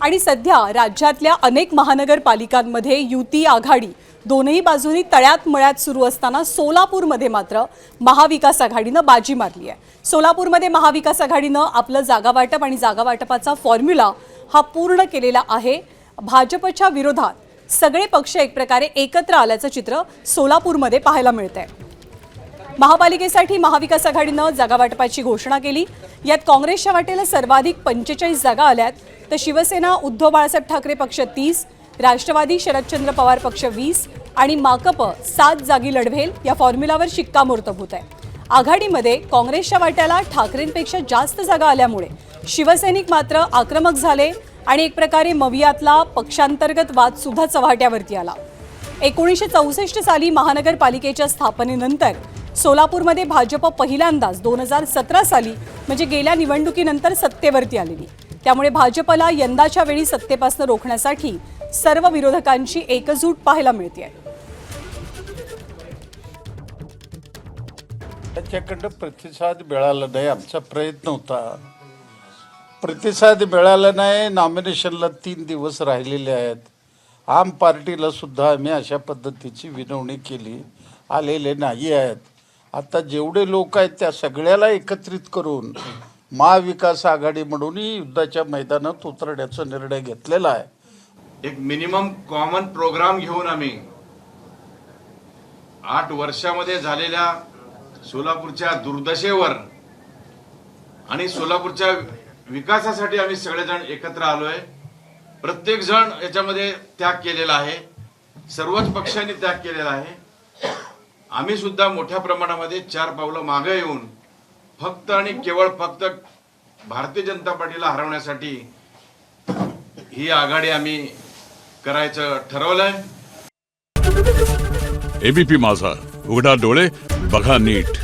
आणि सध्या राज्यातल्या अनेक महानगरपालिकांमध्ये युती आघाडी दोनही बाजूनी तळ्यात मळ्यात सुरू असताना सोलापूरमध्ये मात्र महाविकास आघाडीनं बाजी मारली आहे। सोलापूरमध्ये महाविकास आघाडीनं आपलं जागा वाटप आणि जागा वाटपाचा फॉर्म्युला हा पूर्ण केलेला आहे। भाजपच्या विरोधात सगळे पक्ष एक प्रकारे एकत्र आल्याचं चित्र सोलापूरमध्ये पाहायला मिळतंय। महापालिकेसाठी महाविकास आघाडीनं जागा वाटपाची घोषणा केली। यात काँग्रेसच्या वाटेला सर्वाधिक 45 जागा आल्यात, तर शिवसेना उद्धव बाळासाहेब ठाकरे पक्ष 30, राष्ट्रवादी शरदचंद्र पवार पक्ष 20 आणि माकप 7 जागी लढवेल या फॉर्म्युलावर शिक्कामोर्तब होत आहे। आघाडीमध्ये काँग्रेसच्या वाट्याला ठाकरेंपेक्षा जास्त जागा आल्यामुळे शिवसैनिक मात्र आक्रमक झाले आणि एक प्रकारे मवियातला पक्षांतर्गत वाद सुद्धा चव्हाट्यावरती आला। 1964 साली महानगरपालिकेच्या स्थापनेनंतर सोलापूरमध्ये भाजप पहिल्यांदाच 2017 साली म्हणजे गेल्या निवडणुकीनंतर सत्तेवरती आलेली। त्यामुळे भाजपला यंदाच्या वेळी सत्तेपासून रोखण्यासाठी सर्व विरोधकांची एकजूट पाहायला मिळते। त्याच्याकडे प्रतिसाद मिळाला नाही, आमचा प्रयत्न होता, प्रतिसाद मिळाला नाही। नॉमिनेशनला 3 दिवस राहिलेले आहेत। आम पार्टीला सुद्धा आम्ही अशा पद्धतीची विनवणी केली, आलेले नाही आहेत। आता जेवढे लोक आहेत त्या सगळ्याला एकत्रित करून महाविकास आघाडी म्हणून युद्धाच्या मैदानात उतरण्याचा निर्णय घेतलेला आहे। एक मिनिमम कॉमन प्रोग्राम घेऊन आम्ही 8 वर्षामध्ये झालेल्या सोलापूरच्या दुर्दशेवर आणि सोलापूरच्या विकासासाठी आम्ही सगळेजण एकत्र आलोय। प्रत्येक जण याच्यामध्ये त्याग केलेला आहे, सर्वच पक्षांनी त्याग केलेला आहे। आम्ही सुद्धा मोठ्या प्रमाणामध्ये 4 पावलं मागे येऊन फक्त आणि केवळ फक्त भारतीय जनता पार्टीला हरवण्यासाठी ही आघाडी आम्ही करायचं ठरवलंय। एबीपी माझा, उघडा डोळे बघा नीट।